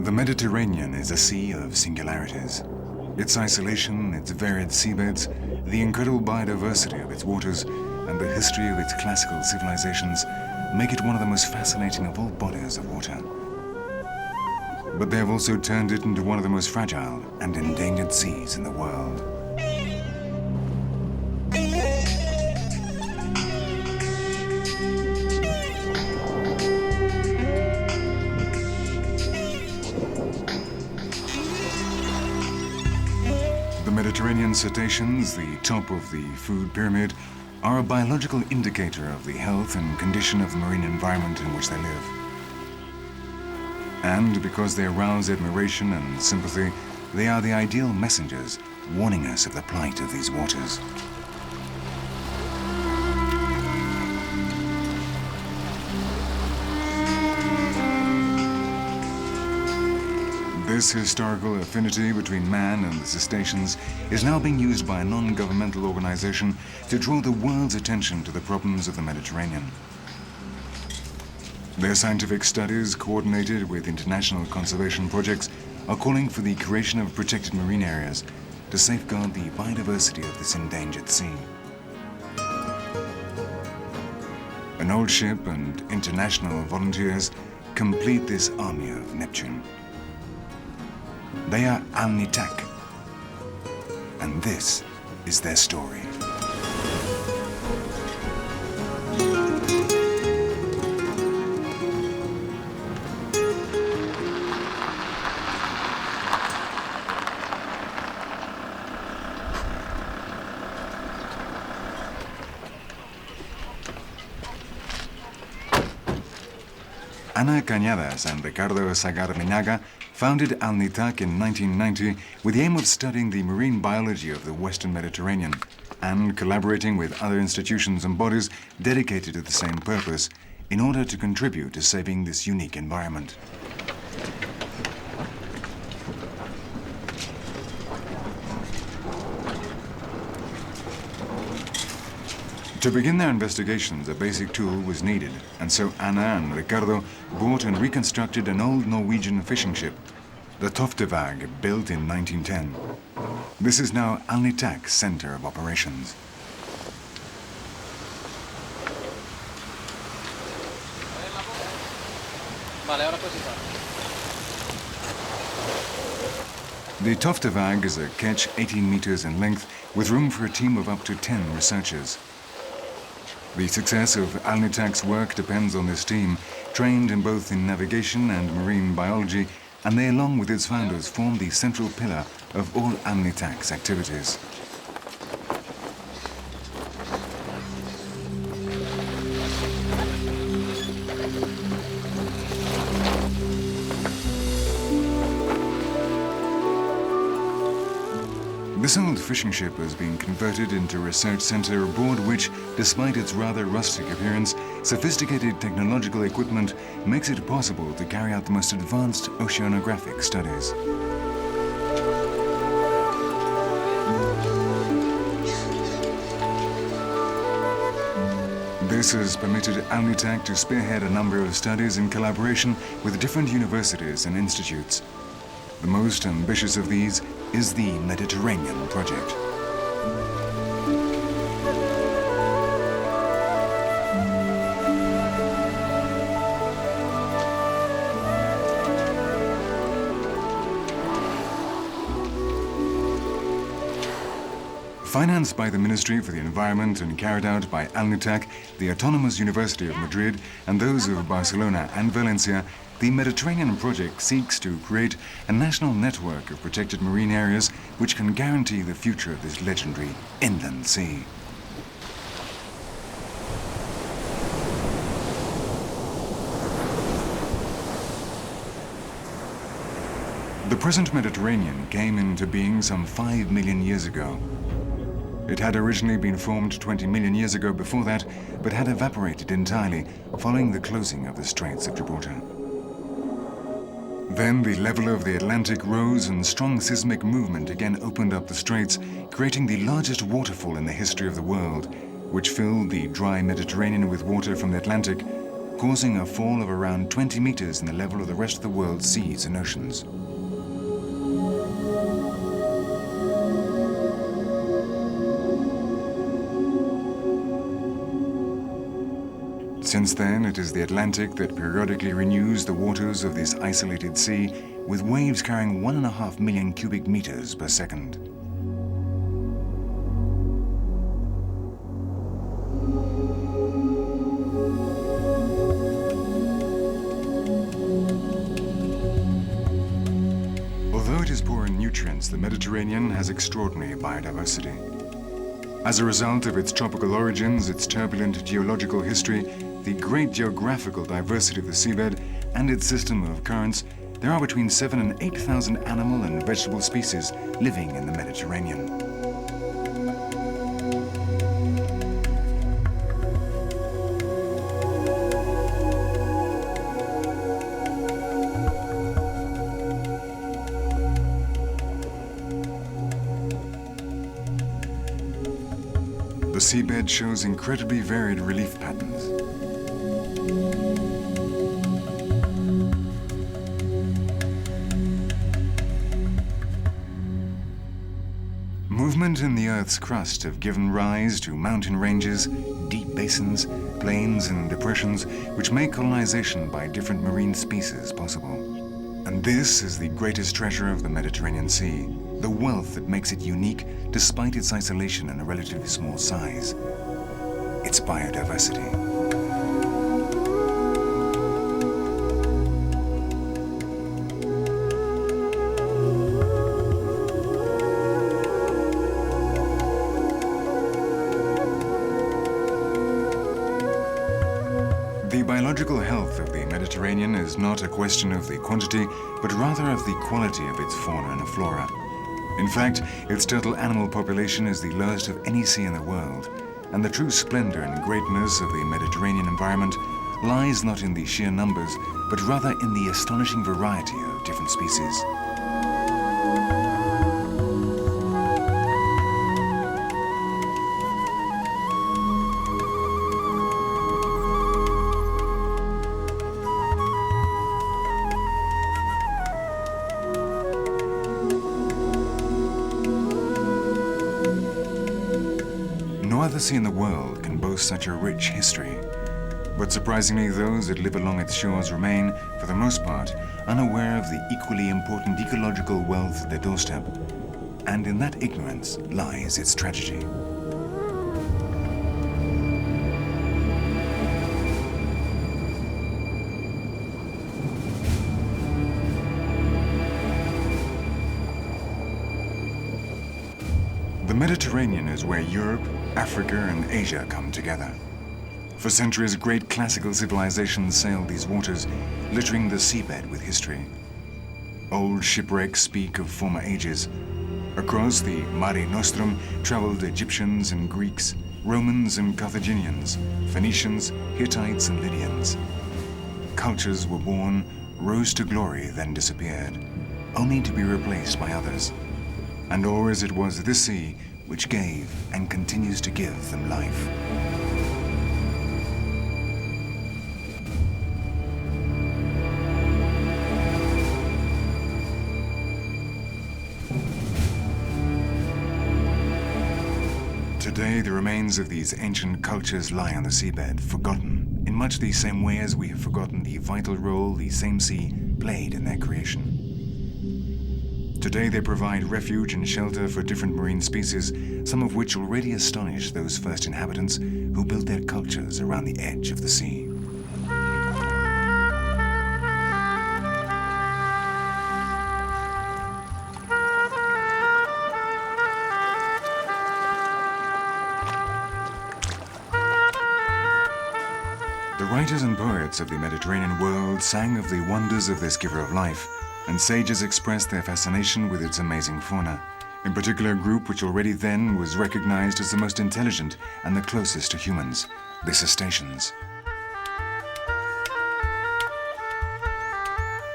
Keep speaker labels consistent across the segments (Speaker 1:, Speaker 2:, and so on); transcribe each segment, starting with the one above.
Speaker 1: The Mediterranean is a sea of singularities. Its isolation, its varied seabeds, the incredible biodiversity of its waters, and the history of its classical civilizations make it one of the most fascinating of all bodies of water. But they have also turned it into one of the most fragile and endangered seas in the world. The Mediterranean cetaceans, the top of the food pyramid, are a biological indicator of the health and condition of the marine environment in which they live. And because they arouse admiration and sympathy, they are the ideal messengers warning us of the plight of these waters. This historical affinity between man and the cetaceans is now being used by a non-governmental organization to draw the world's attention to the problems of the Mediterranean. Their scientific studies, coordinated with international conservation projects, are calling for the creation of protected marine areas to safeguard the biodiversity of this endangered sea. An old ship and international volunteers complete this army of Neptune. They are Alnitak, and this is their story. Ana Cañadas and Ricardo Sagarminaga founded Alnitak in 1990 with the aim of studying the marine biology of the Western Mediterranean and collaborating with other institutions and bodies dedicated to the same purpose in order to contribute to saving this unique environment. To begin their investigations, a basic tool was needed, and so Ana and Ricardo bought and reconstructed an old Norwegian fishing ship, the Toftevag, built in 1910. This is now Alnitak's center of operations. The Toftevag is a ketch 18 meters in length with room for a team of up to 10 researchers. The success of Alnitak's work depends on this team, trained in both in navigation and marine biology, and they, along with its founders, form the central pillar of all Alnitak's activities. This old fishing ship has been converted into a research center aboard which, despite its rather rustic appearance, sophisticated technological equipment makes it possible to carry out the most advanced oceanographic studies. This has permitted Alnitak to spearhead a number of studies in collaboration with different universities and institutes. The most ambitious of these is the Mediterranean Project. Financed by the Ministry for the Environment and carried out by Alnitak, the Autonomous University of Madrid, and those of Barcelona and Valencia, the Mediterranean Project seeks to create a national network of protected marine areas which can guarantee the future of this legendary inland sea. The present Mediterranean came into being some 5 million years ago. It had originally been formed 20 million years ago before that, but had evaporated entirely following the closing of the Straits of Gibraltar. Then the level of the Atlantic rose and strong seismic movement again opened up the straits, creating the largest waterfall in the history of the world, which filled the dry Mediterranean with water from the Atlantic, causing a fall of around 20 meters in the level of the rest of the world's seas and oceans. Since then, it is the Atlantic that periodically renews the waters of this isolated sea, with waves carrying 1.5 million cubic meters per second. Although it is poor in nutrients, the Mediterranean has extraordinary biodiversity. As a result of its tropical origins, its turbulent geological history, the great geographical diversity of the seabed, and its system of currents, there are between 7,000 and 8,000 animal and vegetable species living in the Mediterranean. The seabed shows incredibly varied relief patterns. Movement in the Earth's crust have given rise to mountain ranges, deep basins, plains and depressions which make colonization by different marine species possible. And this is the greatest treasure of the Mediterranean Sea, the wealth that makes it unique despite its isolation and a relatively small size. Its biodiversity. The biological health of the Mediterranean is not a question of the quantity, but rather of the quality of its fauna and flora. In fact, its total animal population is the lowest of any sea in the world, and the true splendor and greatness of the Mediterranean environment lies not in the sheer numbers, but rather in the astonishing variety of different species. No other sea in the world can boast such a rich history. But surprisingly, those that live along its shores remain, for the most part, unaware of the equally important ecological wealth at their doorstep. And in that ignorance lies its tragedy. The Mediterranean is where Europe, Africa, and Asia come together. For centuries, great classical civilizations sailed these waters, littering the seabed with history. Old shipwrecks speak of former ages. Across the Mare Nostrum traveled Egyptians and Greeks, Romans and Carthaginians, Phoenicians, Hittites and Lydians. Cultures were born, rose to glory, then disappeared, only to be replaced by others. And always it was this sea which gave and continues to give them life. Today, the remains of these ancient cultures lie on the seabed, forgotten, in much the same way as we have forgotten the vital role the same sea played in their creation. Today they provide refuge and shelter for different marine species, some of which already astonish those first inhabitants who built their cultures around the edge of the sea. The writers and poets of the Mediterranean world sang of the wonders of this giver of life, and sages expressed their fascination with its amazing fauna, in particular a group which already then was recognized as the most intelligent and the closest to humans, the cetaceans.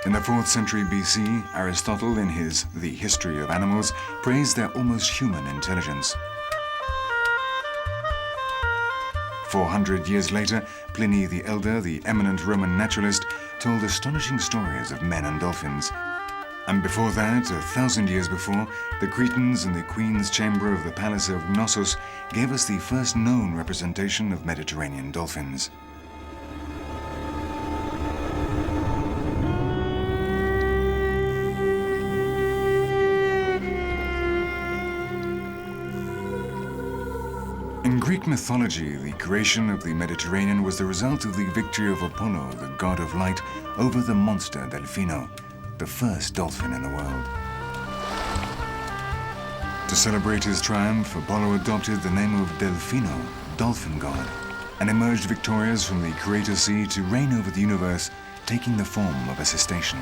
Speaker 1: In the 4th century BC, Aristotle, in his The History of Animals, praised their almost human intelligence. 400 years later, Pliny the Elder, the eminent Roman naturalist, told astonishing stories of men and dolphins. And before that, 1,000 years before, the Cretans in the Queen's Chamber of the Palace of Knossos gave us the first known representation of Mediterranean dolphins. In Greek mythology, the creation of the Mediterranean was the result of the victory of Apollo, the god of light, over the monster Delfino, the first dolphin in the world. To celebrate his triumph, Apollo adopted the name of Delfino, dolphin god, and emerged victorious from the Creator Sea to reign over the universe, taking the form of a cetacean.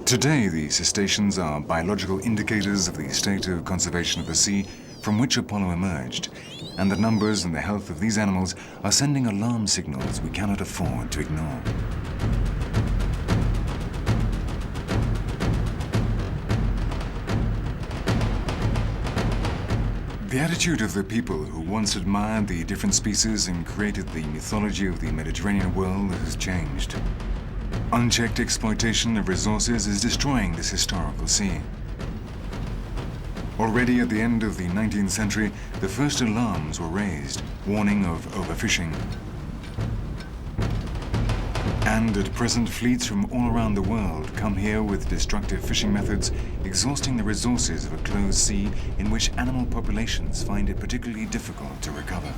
Speaker 1: Today, the cetaceans are biological indicators of the state of conservation of the sea from which Apollo emerged, and the numbers and the health of these animals are sending alarm signals we cannot afford to ignore. The attitude of the people who once admired the different species and created the mythology of the Mediterranean world has changed. Unchecked exploitation of resources is destroying this historical sea. Already at the end of the 19th century, the first alarms were raised, warning of overfishing. And at present, fleets from all around the world come here with destructive fishing methods, exhausting the resources of a closed sea in which animal populations find it particularly difficult to recover.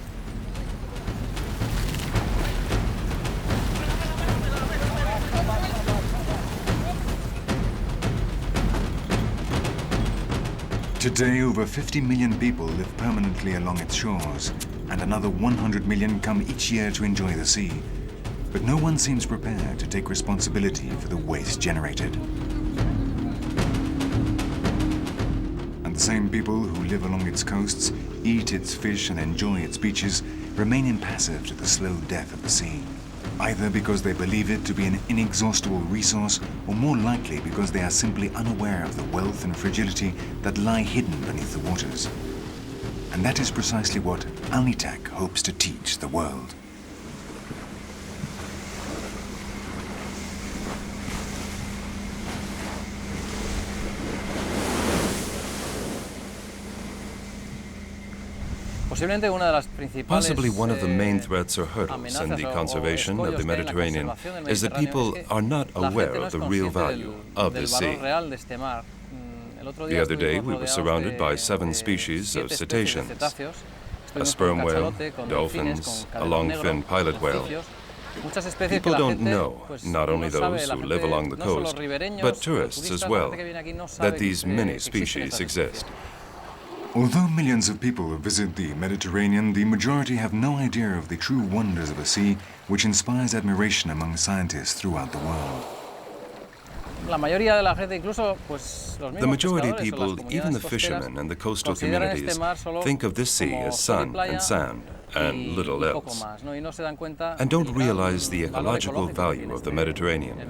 Speaker 1: Today, over 50 million people live permanently along its shores, and another 100 million come each year to enjoy the sea. But no one seems prepared to take responsibility for the waste generated. And the same people who live along its coasts, eat its fish and enjoy its beaches, remain impassive to the slow death of the sea, either because they believe it to be an inexhaustible resource, or more likely because they are simply unaware of the wealth and fragility that lie hidden beneath the waters. And that is precisely what Alnitak hopes to teach the world.
Speaker 2: Possibly one of the main threats or hurdles in the conservation of the Mediterranean is that people are not aware of the real value of this sea. The other day, we were surrounded by 7 species of cetaceans: a sperm whale, dolphins, a long-fin pilot whale. People don't know, not only those who live along the coast, but tourists as well, that these many species exist.
Speaker 1: Although millions of people visit the Mediterranean, the majority have no idea of the true wonders of a sea which inspires admiration among scientists throughout the world.
Speaker 2: The majority of people, even the fishermen and the coastal communities, think of this sea as sun and sand and little else, and don't realize the ecological value of the Mediterranean.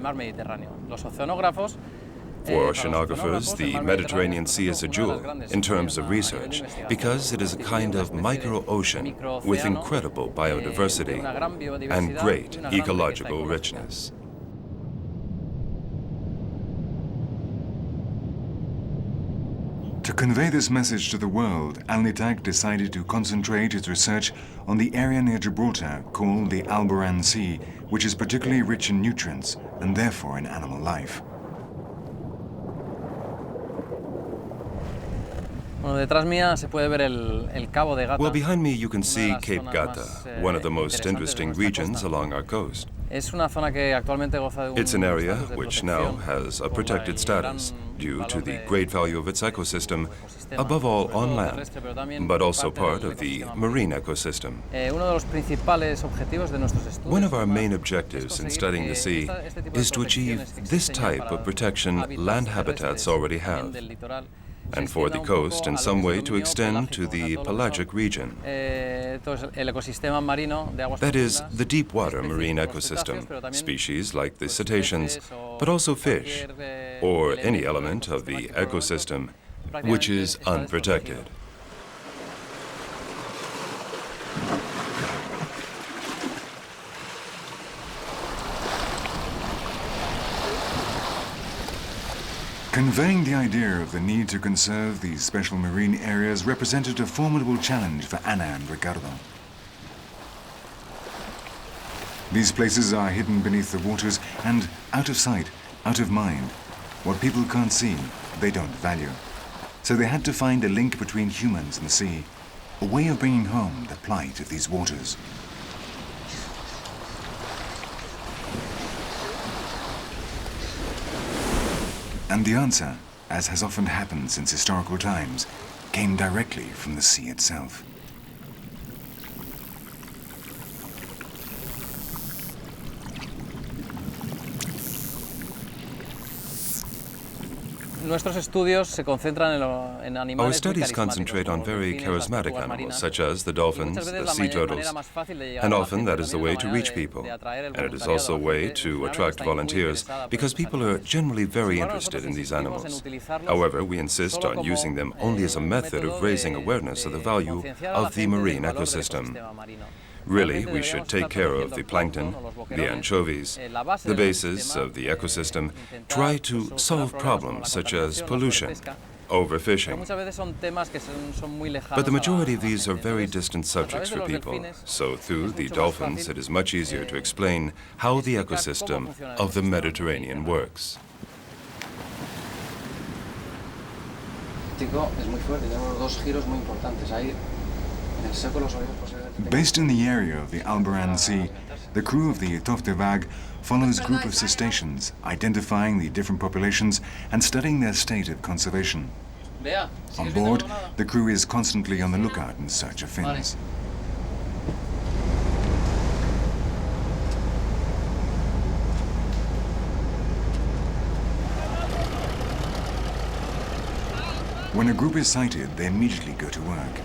Speaker 2: For oceanographers, the Mediterranean Sea is a jewel in terms of research because it is a kind of micro-ocean with incredible biodiversity and great ecological richness.
Speaker 1: To convey this message to the world, Alnitak decided to concentrate its research on the area near Gibraltar called the Alboran Sea, which is particularly rich in nutrients and therefore in animal life.
Speaker 2: Well, behind me you can see Cape Gata, one of the most interesting regions along our coast. It's an area which now has a protected status due to the great value of its ecosystem, above all on land, but also part of the marine ecosystem. One of our main objectives in studying the sea is to achieve this type of protection land habitats already have. and for the coast in some way to extend to the pelagic region. That is, the deep water marine ecosystem, species like the cetaceans, but also fish, or any element of the ecosystem which is unprotected.
Speaker 1: Conveying the idea of the need to conserve these special marine areas represented a formidable challenge for Ana and Ricardo. These places are hidden beneath the waters and out of sight, out of mind. What people can't see, they don't value. So they had to find a link between humans and the sea, a way of bringing home the plight of these waters. And the answer, as has often happened since historical times, came directly from the sea itself.
Speaker 2: Our studies concentrate on very charismatic animals, such as the dolphins, the sea turtles, and often that is the way to reach people. And it is also a way to attract volunteers, because people are generally very interested in these animals. However, we insist on using them only as a method of raising awareness of the value of the marine ecosystem. Really, we should take care of the plankton, the anchovies, the basis of the ecosystem, try to solve problems such as pollution, overfishing. But the majority of these are very distant subjects for people, so through the dolphins it is much easier to explain how the ecosystem of the Mediterranean works.
Speaker 1: Based in the area of the Alboran Sea, the crew of the Toftevag follows a group of cetaceans, identifying the different populations and studying their state of conservation. On board, the crew is constantly on the lookout in search of fins. When a group is sighted, they immediately go to work.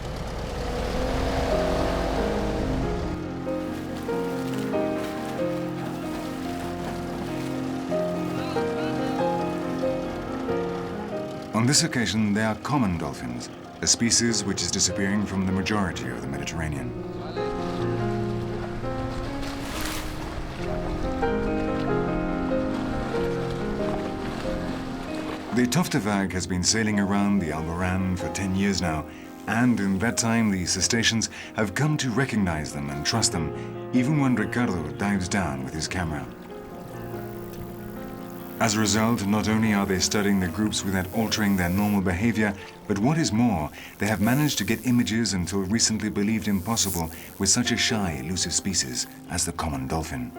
Speaker 1: On this occasion, they are common dolphins, a species which is disappearing from the majority of the Mediterranean. The Toftevag has been sailing around the Alboran for 10 years now, and in that time the cetaceans have come to recognize them and trust them, even when Ricardo dives down with his camera. As a result, not only are they studying the groups without altering their normal behavior, but what is more, they have managed to get images until recently believed impossible with such a shy, elusive species as the common dolphin.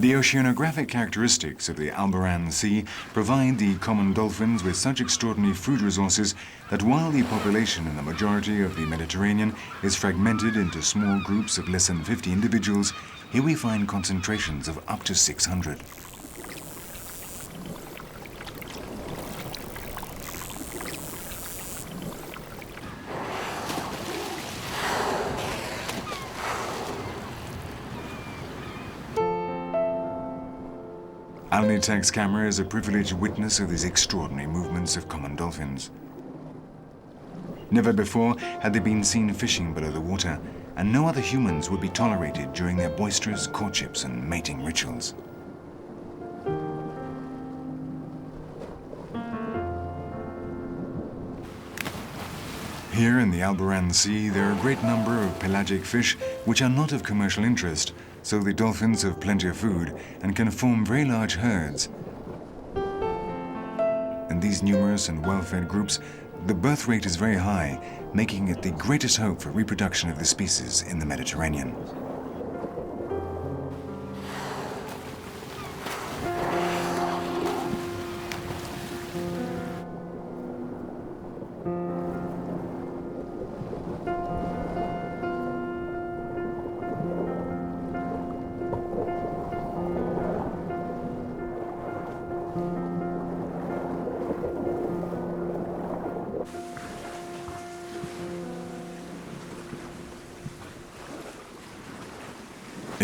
Speaker 1: The oceanographic characteristics of the Alboran Sea provide the common dolphins with such extraordinary food resources that while the population in the majority of the Mediterranean is fragmented into small groups of less than 50 individuals, here we find concentrations of up to 600. Alnitak's camera is a privileged witness of these extraordinary movements of common dolphins. Never before had they been seen fishing below the water, and no other humans would be tolerated during their boisterous courtships and mating rituals. Here in the Alboran Sea, there are a great number of pelagic fish which are not of commercial interest, so the dolphins have plenty of food and can form very large herds. In these numerous and well-fed groups, the birth rate is very high, making it the greatest hope for reproduction of the species in the Mediterranean.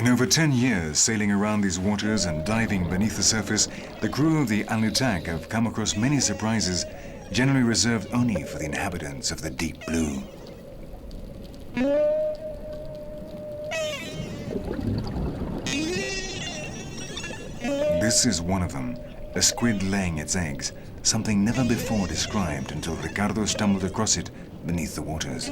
Speaker 1: In over 10 years sailing around these waters and diving beneath the surface, the crew of the Alnitak have come across many surprises, generally reserved only for the inhabitants of the deep blue. This is one of them, a squid laying its eggs, something never before described until Ricardo stumbled across it beneath the waters.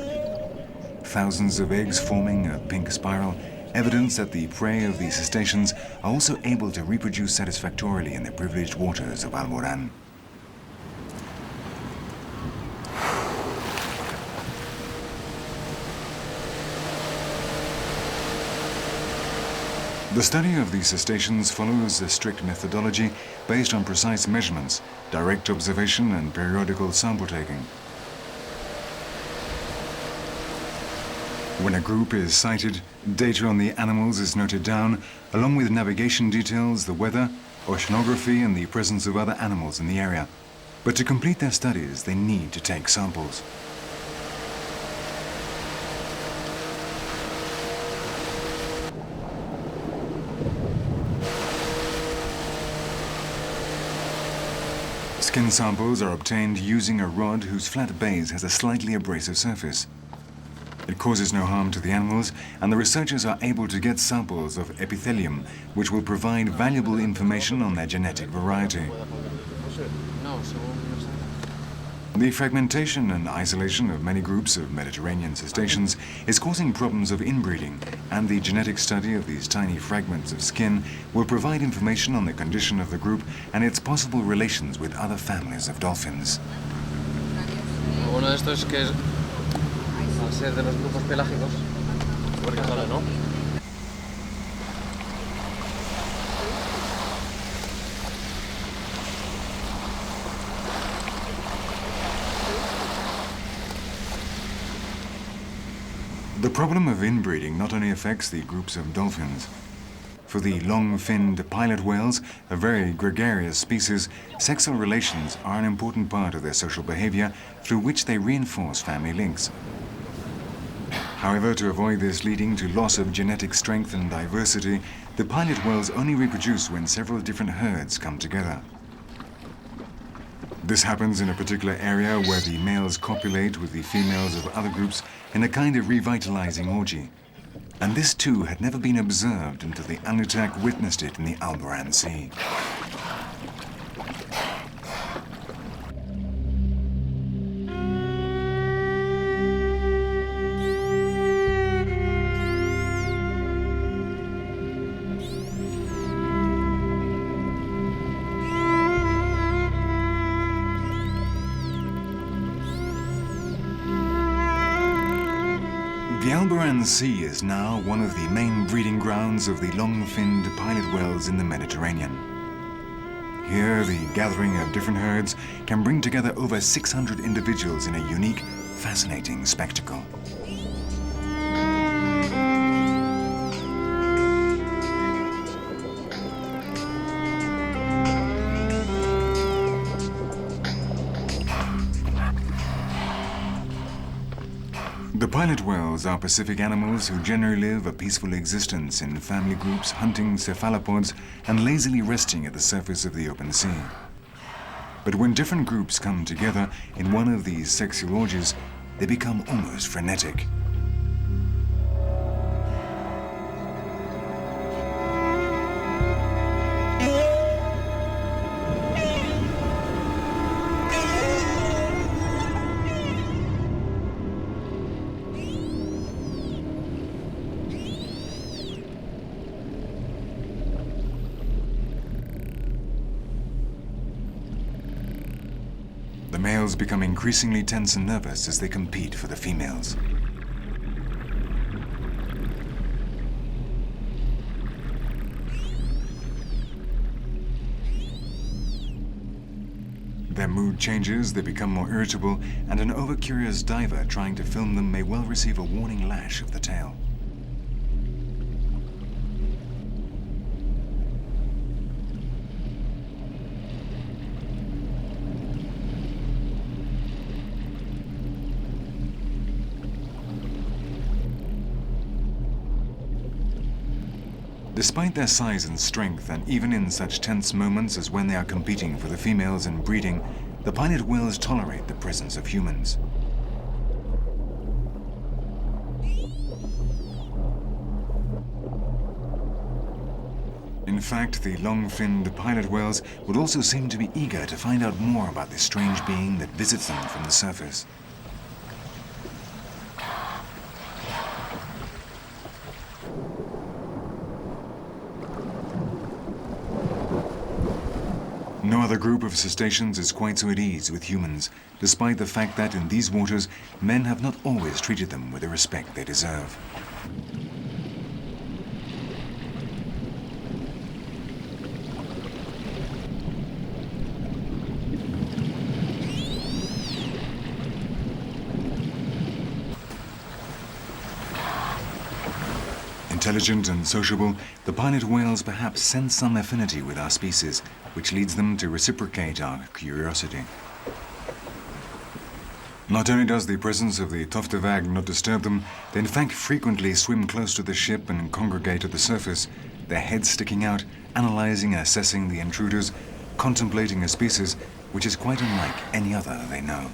Speaker 1: Thousands of eggs forming a pink spiral, evidence that the prey of these cetaceans are also able to reproduce satisfactorily in the privileged waters of Alborán. The study of these cetaceans follows a strict methodology based on precise measurements, direct observation and periodical sample taking. When a group is sighted, data on the animals is noted down, along with navigation details, the weather, oceanography and the presence of other animals in the area. But to complete their studies, they need to take samples. Skin samples are obtained using a rod whose flat base has a slightly abrasive surface. It causes no harm to the animals, and the researchers are able to get samples of epithelium, which will provide valuable information on their genetic variety. The fragmentation and isolation of many groups of Mediterranean cetaceans is causing problems of inbreeding, and the genetic study of these tiny fragments of skin will provide information on the condition of the group and its possible relations with other families of dolphins.
Speaker 3: Lo bueno de esto es que al ser de los grupos pelágicos, porque sale, ¿no?
Speaker 1: The problem of inbreeding not only affects the groups of dolphins. For the long-finned pilot whales, a very gregarious species, sexual relations are an important part of their social behavior through which they reinforce family links. However, to avoid this leading to loss of genetic strength and diversity, the pilot whales only reproduce when several different herds come together. This happens in a particular area where the males copulate with the females of other groups in a kind of revitalizing orgy. And this too had never been observed until the Alnitak witnessed it in the Alborán Sea. The Alborán Sea is now one of the main breeding grounds of the long-finned pilot whales in the Mediterranean. Here, the gathering of different herds can bring together over 600 individuals in a unique, fascinating spectacle. The pilot whales are Pacific animals who generally live a peaceful existence in family groups, hunting cephalopods and lazily resting at the surface of the open sea. But when different groups come together in one of these sexual orgies, they become almost frenetic. The males become increasingly tense and nervous as they compete for the females. Their mood changes, they become more irritable, and an over-curious diver trying to film them may well receive a warning lash of the tail. Despite their size and strength, and even in such tense moments as when they are competing for the females and breeding, the pilot whales tolerate the presence of humans. In fact, the long-finned pilot whales would also seem to be eager to find out more about this strange being that visits them from the surface. No other group of cetaceans is quite so at ease with humans, despite the fact that in these waters, men have not always treated them with the respect they deserve. Intelligent and sociable, the pilot whales perhaps sense some affinity with our species, which leads them to reciprocate our curiosity. Not only does the presence of the Toftevag not disturb them, they in fact frequently swim close to the ship and congregate at the surface, their heads sticking out, analyzing and assessing the intruders, contemplating a species which is quite unlike any other they know.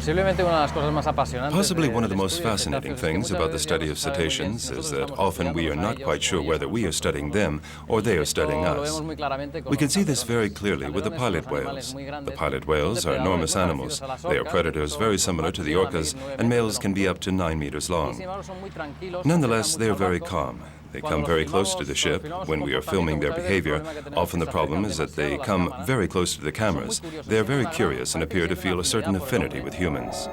Speaker 2: Possibly one of the most fascinating things about the study of cetaceans is that often we are not quite sure whether we are studying them or they are studying us. We can see this very clearly with the pilot whales. The pilot whales are enormous animals. They are predators very similar to the orcas, and males can be up to 9 meters long. Nonetheless, they are very calm. They come very close to the ship. When we are filming their behavior, often the problem is that they come very close to the cameras. They are very curious and appear to feel a certain affinity with humans.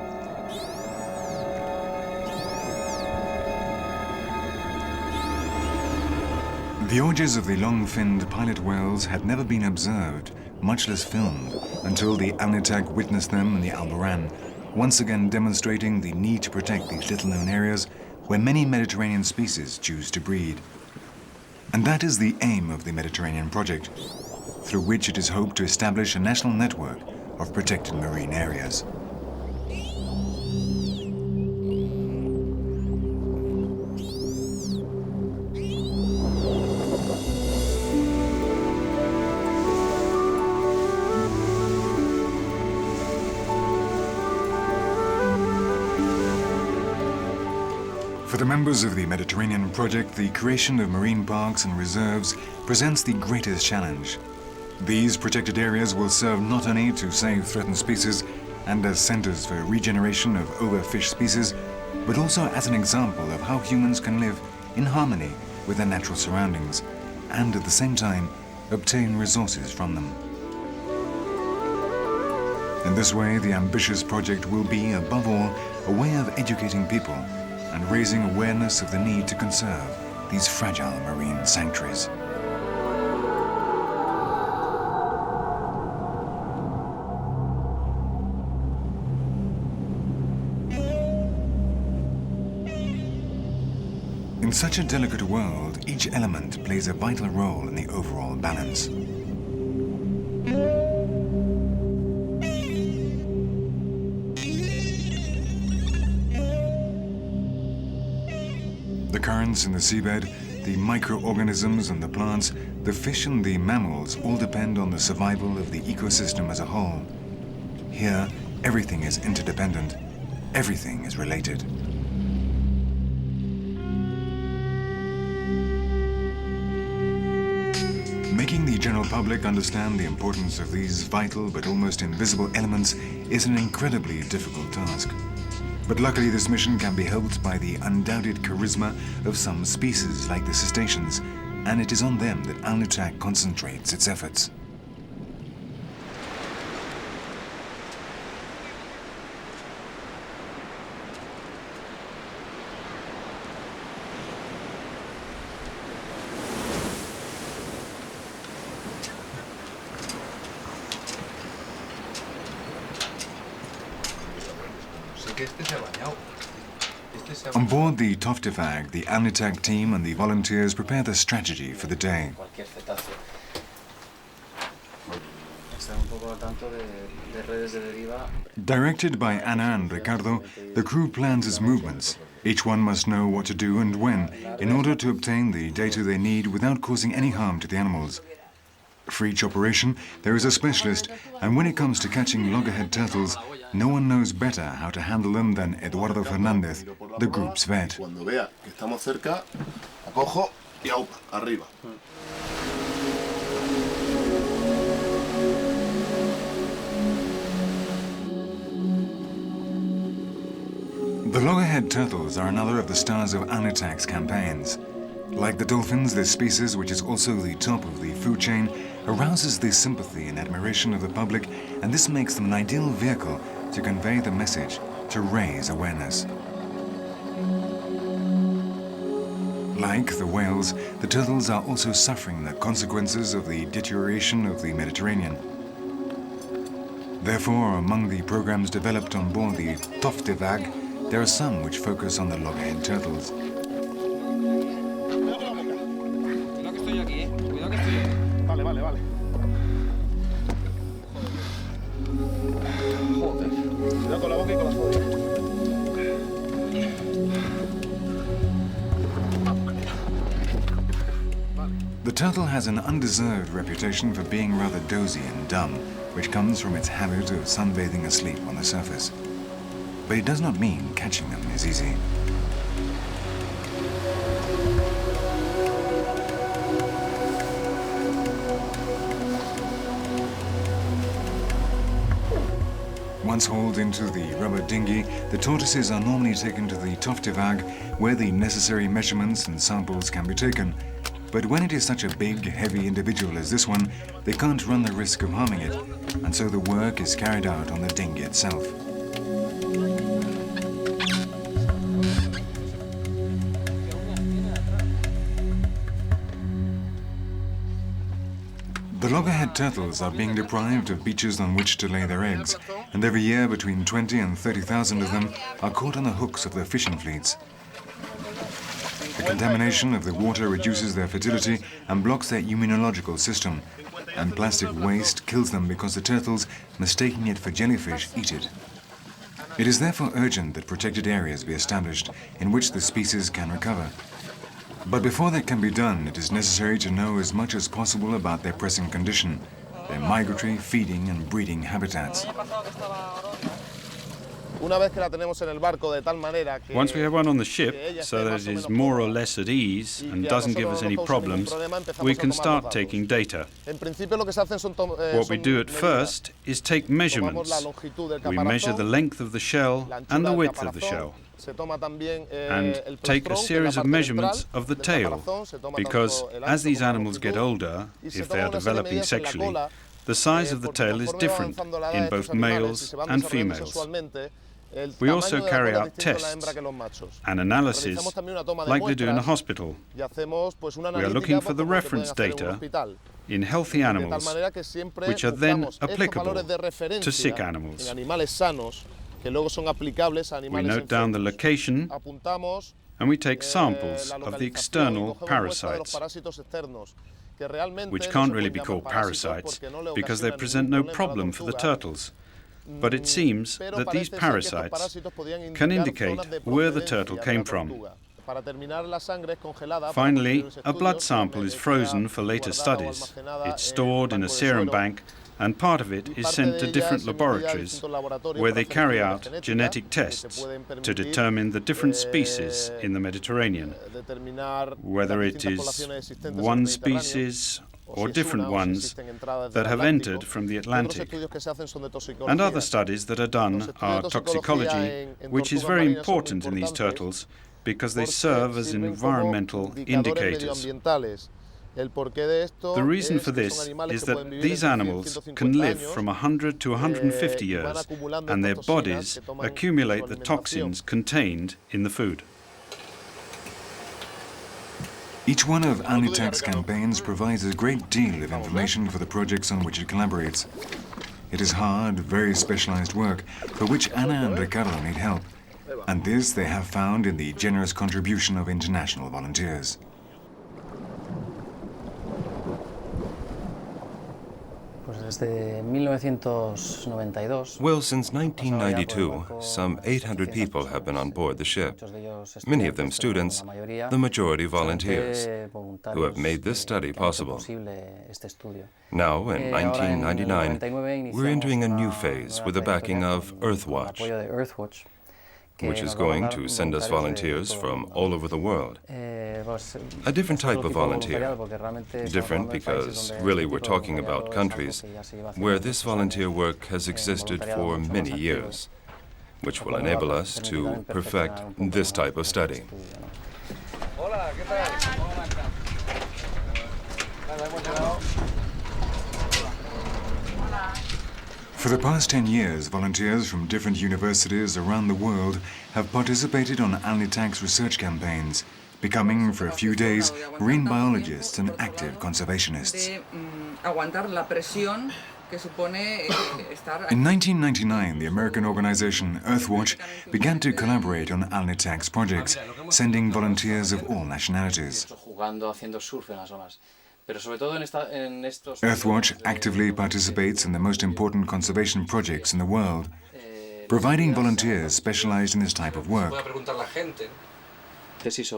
Speaker 1: The orgies of the long-finned pilot whales had never been observed, much less filmed, until the Alnitak witnessed them in the Alboran, once again demonstrating the need to protect these little-known areas where many Mediterranean species choose to breed. And that is the aim of the Mediterranean Project, through which it is hoped to establish a national network of protected marine areas. For the members of the Mediterranean Project, the creation of marine parks and reserves presents the greatest challenge. These protected areas will serve not only to save threatened species and as centers for regeneration of overfished species, but also as an example of how humans can live in harmony with their natural surroundings and at the same time obtain resources from them. In this way, the ambitious project will be, above all, a way of educating people and raising awareness of the need to conserve these fragile marine sanctuaries. In such a delicate world, each element plays a vital role in the overall balance. The currents in the seabed, the microorganisms and the plants, the fish and the mammals all depend on the survival of the ecosystem as a whole. Here, everything is interdependent. Everything is related. Making the general public understand the importance of these vital but almost invisible elements is an incredibly difficult task. But luckily this mission can be helped by the undoubted charisma of some species like the cetaceans, and it is on them that Alnitak concentrates its efforts. On board the Toftevag, the Alnitak team and the volunteers prepare the strategy for the day. Directed by Ana and Ricardo, the crew plans its movements. Each one must know what to do and when, in order to obtain the data they need without causing any harm to the animals. For each operation, there is a specialist, and when it comes to catching loggerhead turtles, no one knows better how to handle them than Eduardo Fernandez, the group's vet.
Speaker 4: Cuando vea que estamos cerca, acojo y aupa, arriba.
Speaker 1: The loggerhead turtles are another of the stars of Alnitak's campaigns. Like the dolphins, this species, which is also the top of the food chain, arouses the sympathy and admiration of the public, and this makes them an ideal vehicle to convey the message, to raise awareness. Like the whales, the turtles are also suffering the consequences of the deterioration of the Mediterranean. Therefore, among the programs developed on board the Toftevag, there are some which focus on the loggerhead turtles. The turtle has an undeserved reputation for being rather dozy and dumb, which comes from its habit of sunbathing asleep on the surface. But it does not mean catching them is easy. Once hauled into the rubber dinghy, the tortoises are normally taken to the Toftevag, where the necessary measurements and samples can be taken. But when it is such a big, heavy individual as this one, they can't run the risk of harming it, and so the work is carried out on the dinghy itself. The loggerhead turtles are being deprived of beaches on which to lay their eggs, and every year between 20 and 30,000 of them are caught on the hooks of the fishing fleets. The contamination of the water reduces their fertility and blocks their immunological system, and plastic waste kills them because the turtles, mistaking it for jellyfish, eat it. It is therefore urgent that protected areas be established in which the species can recover. But before that can be done, it is necessary to know as much as possible about their present condition, their migratory, feeding and breeding habitats.
Speaker 5: Once we have one on the ship, so that it is more or less at ease and doesn't give us any problems, we can start taking data. What we do at first is take measurements. We measure the length of the shell and the width of the shell, and take a series of measurements of the tail, because as these animals get older, if they are developing sexually, the size of the tail is different in both males and females. We also carry out tests and analysis like they do in a hospital. We are looking for the reference data in healthy animals, which are then applicable to sick animals. We note down the location and we take samples of the external parasites, which can't really be called parasites because they present no problem for the turtles. But it seems that these parasites can indicate where the turtle came from. Finally, a blood sample is frozen for later studies. It's stored in a serum bank, and part of it is sent to different laboratories where they carry out genetic tests to determine the different species in the Mediterranean, whether it is one species or different ones that have entered from the Atlantic. And other studies that are done are toxicology, which is very important in these turtles because they serve as environmental indicators. The reason for this is that these animals can live from 100 to 150 years, and their bodies accumulate the toxins contained in the food.
Speaker 1: Each one of Alnitak's campaigns provides a great deal of information for the projects on which it collaborates. It is hard, very specialized work for which Ana and Ricardo need help, and this they have found in the generous contribution of international volunteers.
Speaker 2: Well, since 1992, some 800 people have been on board the ship, many of them students, the majority volunteers, who have made this study possible. Now, in 1999, we're entering a new phase with the backing of Earthwatch, which is going to send us volunteers from all over the world. A different type of volunteer. Different because really we're talking about countries where this volunteer work has existed for many years, which will enable us to perfect this type of study.
Speaker 1: For the past 10 years, volunteers from different universities around the world have participated on Alnitak's research campaigns, becoming, for a few days, marine biologists and active conservationists. In 1999, the American organization Earthwatch began to collaborate on Alnitak's projects, sending volunteers of all nationalities. Earthwatch actively participates in the most important conservation projects in the world, providing volunteers specialized in this type of work. This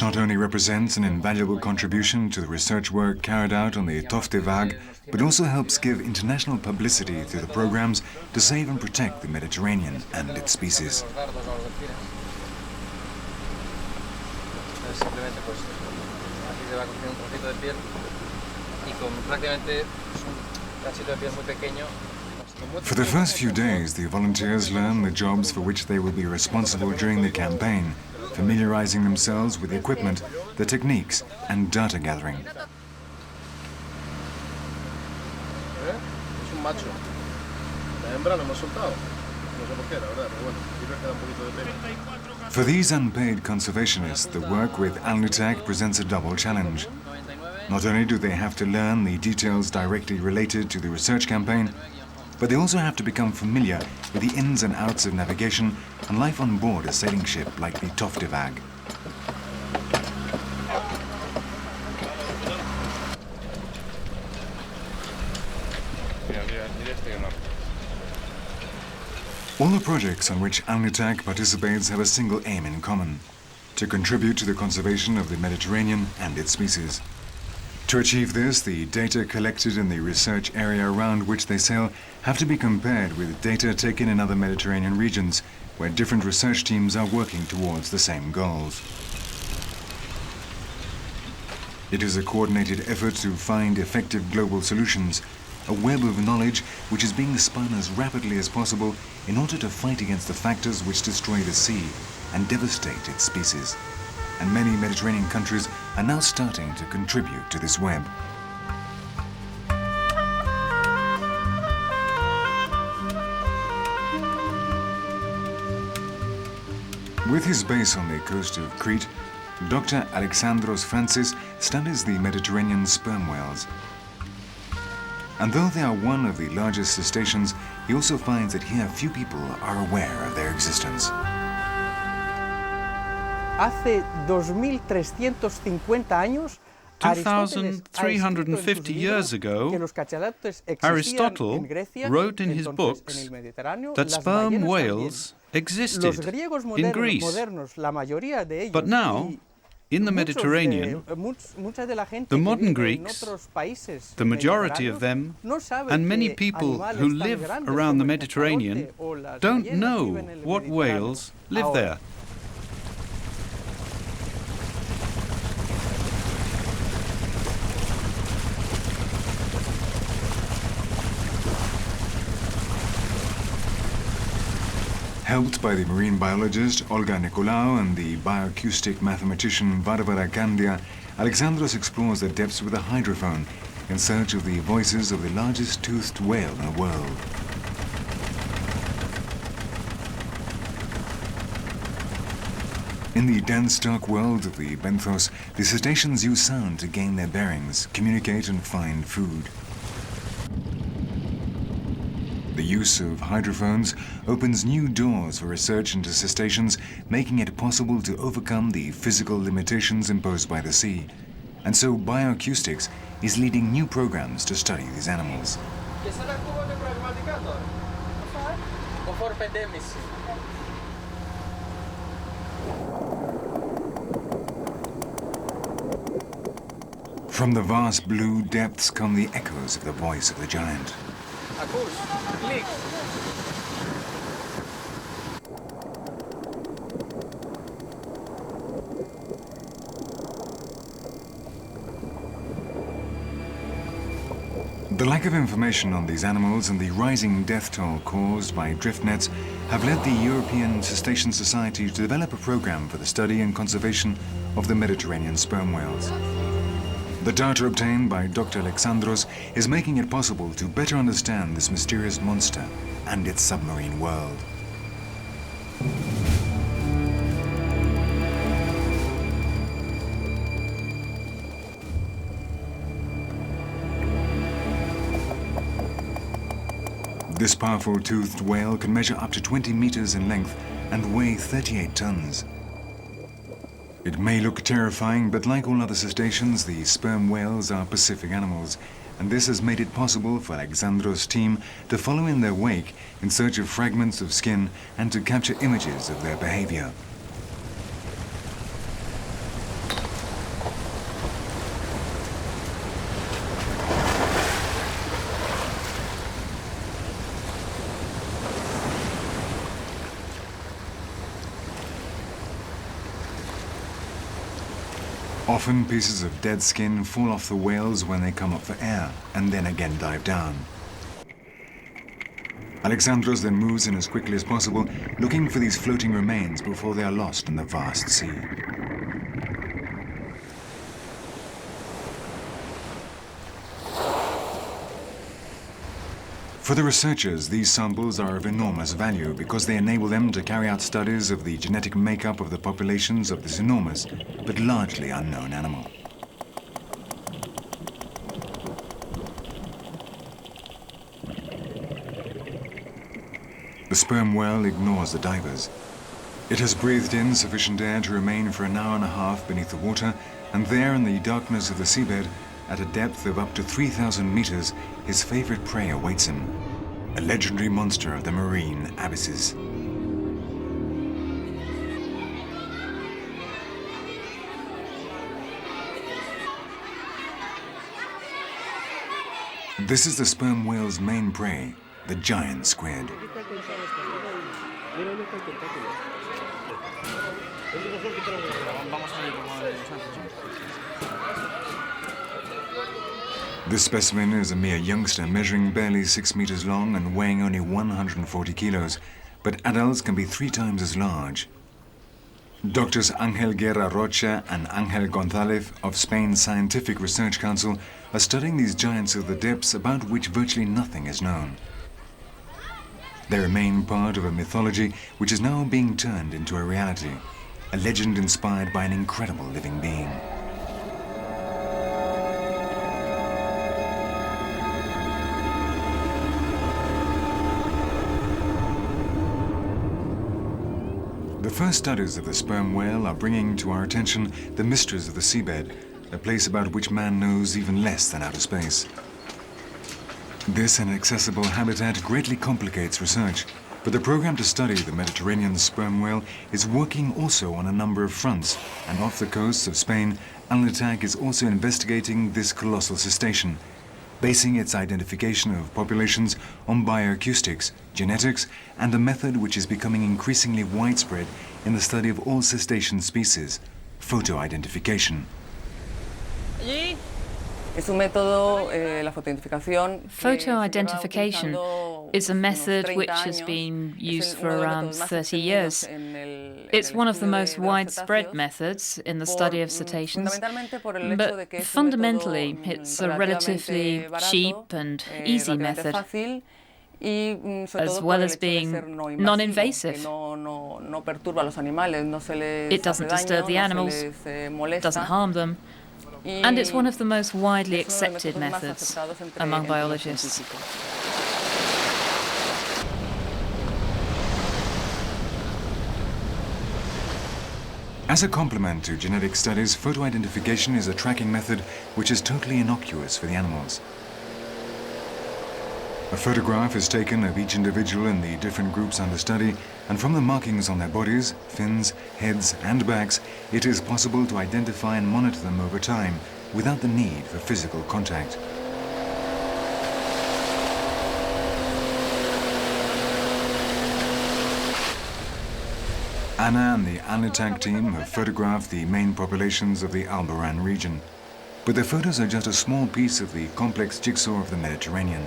Speaker 1: not only represents an invaluable contribution to the research work carried out on the Toftevag, but also helps give international publicity through the programs to save and protect the Mediterranean and its species. For the first few days, the volunteers learn the jobs for which they will be responsible during the campaign, familiarizing themselves with the equipment, the techniques, and data gathering. For these unpaid conservationists, the work with Alnitak presents a double challenge. Not only do they have to learn the details directly related to the research campaign, but they also have to become familiar with the ins and outs of navigation and life on board a sailing ship like the Toftevag. All the projects on which Alnitak participates have a single aim in common: to contribute to the conservation of the Mediterranean and its species. To achieve this, the data collected in the research area around which they sail have to be compared with data taken in other Mediterranean regions, where different research teams are working towards the same goals. It is a coordinated effort to find effective global solutions, a web of knowledge which is being spun as rapidly as possible in order to fight against the factors which destroy the sea and devastate its species. And many Mediterranean countries are now starting to contribute to this web. With his base on the coast of Crete, Dr. Alexandros Francis studies the Mediterranean sperm whales. And though they are one of the largest crustaceans, he also finds that here few people are aware of their existence.
Speaker 6: Hace 2,350 años,
Speaker 5: 2,350 years ago, Aristotle wrote in his books that sperm whales existed in Greece. But now, in the Mediterranean, the modern Greeks, the majority of them, and many people who live around the Mediterranean don't know what whales live there.
Speaker 1: Helped by the marine biologist Olga Nicolaou and the bioacoustic mathematician Varvara Candia, Alexandros explores the depths with a hydrophone in search of the voices of the largest toothed whale in the world. In the dense, dark world of the benthos, the cetaceans use sound to gain their bearings, communicate and find food. The use of hydrophones opens new doors for research into cetaceans, making it possible to overcome the physical limitations imposed by the sea, And so bioacoustics is leading new programs to study these animals. From the vast blue depths come the echoes of the voice of the giant. The lack of information on these animals and the rising death toll caused by drift nets have led the European Cetacean Society to develop a program for the study and conservation of the Mediterranean sperm whales. The data obtained by Dr. Alexandros is making it possible to better understand this mysterious monster and its submarine world. This powerful toothed whale can measure up to 20 meters in length and weigh 38 tons. It may look terrifying, but like all other cetaceans, the sperm whales are Pacific animals, and this has made it possible for Alexandros' team to follow in their wake in search of fragments of skin and to capture images of their behavior. Often pieces of dead skin fall off the whales when they come up for air and then again dive down. Alexandros then moves in as quickly as possible, looking for these floating remains before they are lost in the vast sea. For the researchers, these samples are of enormous value because they enable them to carry out studies of the genetic makeup of the populations of this enormous but largely unknown animal. The sperm whale ignores the divers. It has breathed in sufficient air to remain for an hour and a half beneath the water, and there in the darkness of the seabed, at a depth of up to 3,000 meters, his favorite prey awaits him, a legendary monster of the marine abysses. This is the sperm whale's main prey, the giant squid. This specimen is a mere youngster, measuring barely 6 meters long and weighing only 140 kilos, but adults can be 3 times as large. Doctors Ángel Guerra Rocha and Ángel González of Spain's Scientific Research Council are studying these giants of the depths about which virtually nothing is known. They remain part of a mythology which is now being turned into a reality, a legend inspired by an incredible living being. The first studies of the sperm whale are bringing to our attention the mysteries of the seabed, a place about which man knows even less than outer space. This inaccessible habitat greatly complicates research, but the program to study the Mediterranean sperm whale is working also on a number of fronts, and off the coasts of Spain, Alnitak is also investigating this colossal cetacean, basing its identification of populations on bioacoustics, genetics, and a method which is becoming increasingly widespread in the study of all cetacean species, photo-identification.
Speaker 6: Photo-identification is a method which has been used for around 30 years. It's one of the most widespread methods in the study of cetaceans, but fundamentally it's a relatively cheap and easy method, as well as being non-invasive. It doesn't disturb the animals, doesn't harm them, and it's one of the most widely accepted methods among biologists.
Speaker 1: As a complement to genetic studies, photo-identification is a tracking method which is totally innocuous for the animals. A photograph is taken of each individual in the different groups under study, and from the markings on their bodies, fins, heads and backs, it is possible to identify and monitor them over time without the need for physical contact. Anna and the Alnitak team have photographed the main populations of the Alboran region, but their photos are just a small piece of the complex jigsaw of the Mediterranean.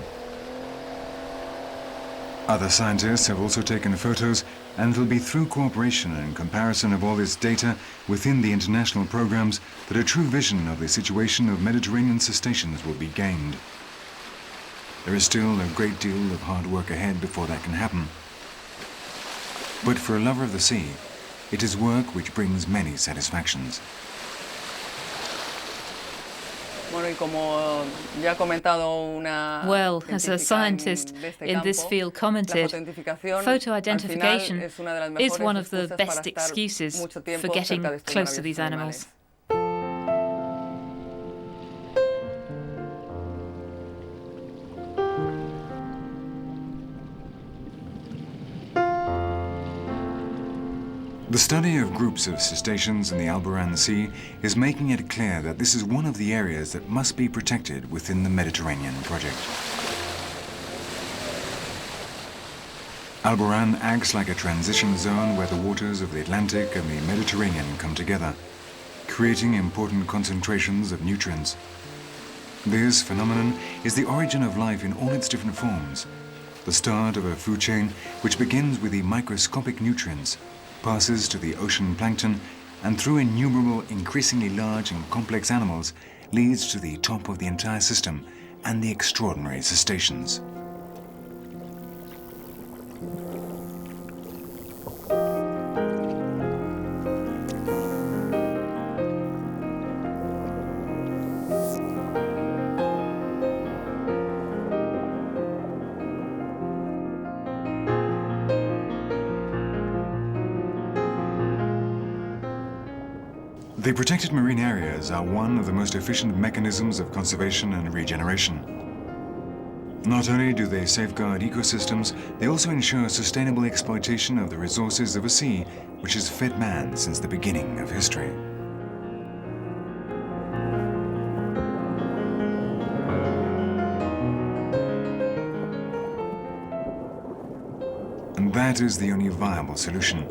Speaker 1: Other scientists have also taken photos, and it will be through cooperation and comparison of all this data within the international programs that a true vision of the situation of Mediterranean cetaceans will be gained. There is still a great deal of hard work ahead before that can happen. But for a lover of the sea, it is work which brings many satisfactions.
Speaker 6: Well, as a scientist in this field commented, photo identification is one of the best excuses for getting close to these animals.
Speaker 1: The study of groups of cetaceans in the Alboran Sea is making it clear that this is one of the areas that must be protected within the Mediterranean project. Alboran acts like a transition zone where the waters of the Atlantic and the Mediterranean come together, creating important concentrations of nutrients. This phenomenon is the origin of life in all its different forms, the start of a food chain which begins with the microscopic nutrients, passes to the ocean plankton, and through innumerable increasingly large and complex animals leads to the top of the entire system and the extraordinary cetaceans. The protected marine areas are one of the most efficient mechanisms of conservation and regeneration. Not only do they safeguard ecosystems, they also ensure sustainable exploitation of the resources of a sea which has fed man since the beginning of history. And that is the only viable solution.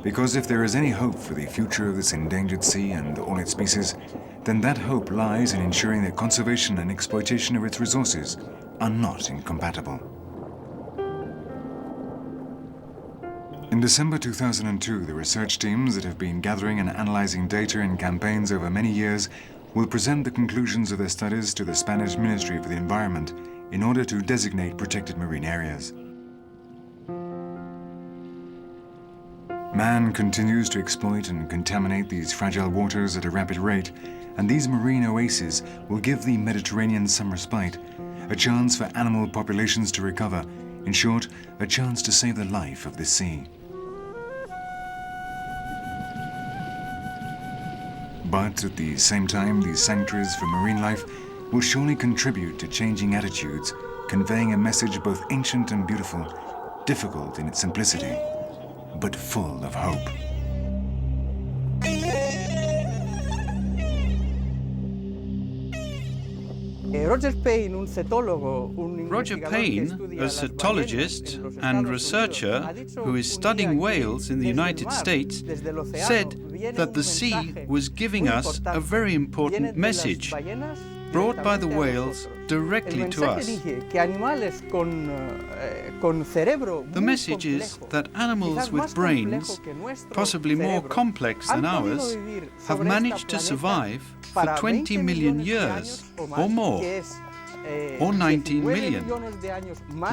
Speaker 1: Because if there is any hope for the future of this endangered sea and all its species, then that hope lies in ensuring that conservation and exploitation of its resources are not incompatible. In December 2002, the research teams that have been gathering and analyzing data in campaigns over many years will present the conclusions of their studies to the Spanish Ministry for the Environment in order to designate protected marine areas. Man continues to exploit and contaminate these fragile waters at a rapid rate, and these marine oases will give the Mediterranean some respite, a chance for animal populations to recover, in short, a chance to save the life of the sea. But at the same time, these sanctuaries for marine life will surely contribute to changing attitudes, conveying a message both ancient and beautiful, difficult in its simplicity, but full of hope.
Speaker 7: Roger Payne, a
Speaker 5: cetologist and researcher who is studying whales in the United States, said that the sea was giving us a very important message brought by the whales directly to us. The message is that animals with brains, possibly more complex than ours, have managed to survive for 20 million years or more, or 19 million.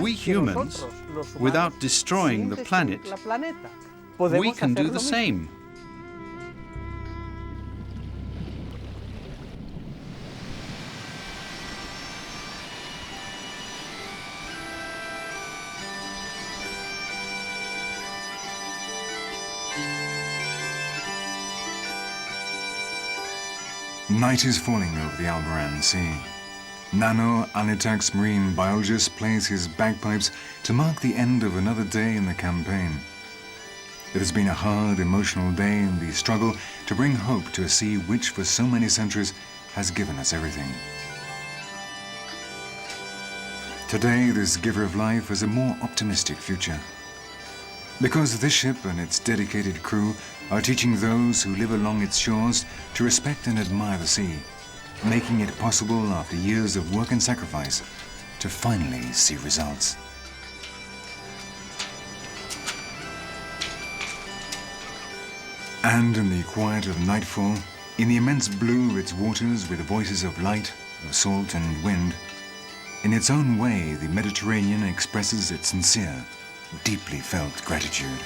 Speaker 5: We humans, without destroying the planet, we can do the same.
Speaker 1: Night is falling over the Alboran Sea. Nano, Alnitak's marine biologist, plays his bagpipes to mark the end of another day in the campaign. It has been a hard, emotional day in the struggle to bring hope to a sea which, for so many centuries, has given us everything. Today, this giver of life has a more optimistic future. Because this ship and its dedicated crew are teaching those who live along its shores to respect and admire the sea, making it possible after years of work and sacrifice to finally see results. And in the quiet of nightfall, in the immense blue of its waters with the voices of light, of salt and wind, in its own way the Mediterranean expresses its sincere, deeply felt gratitude.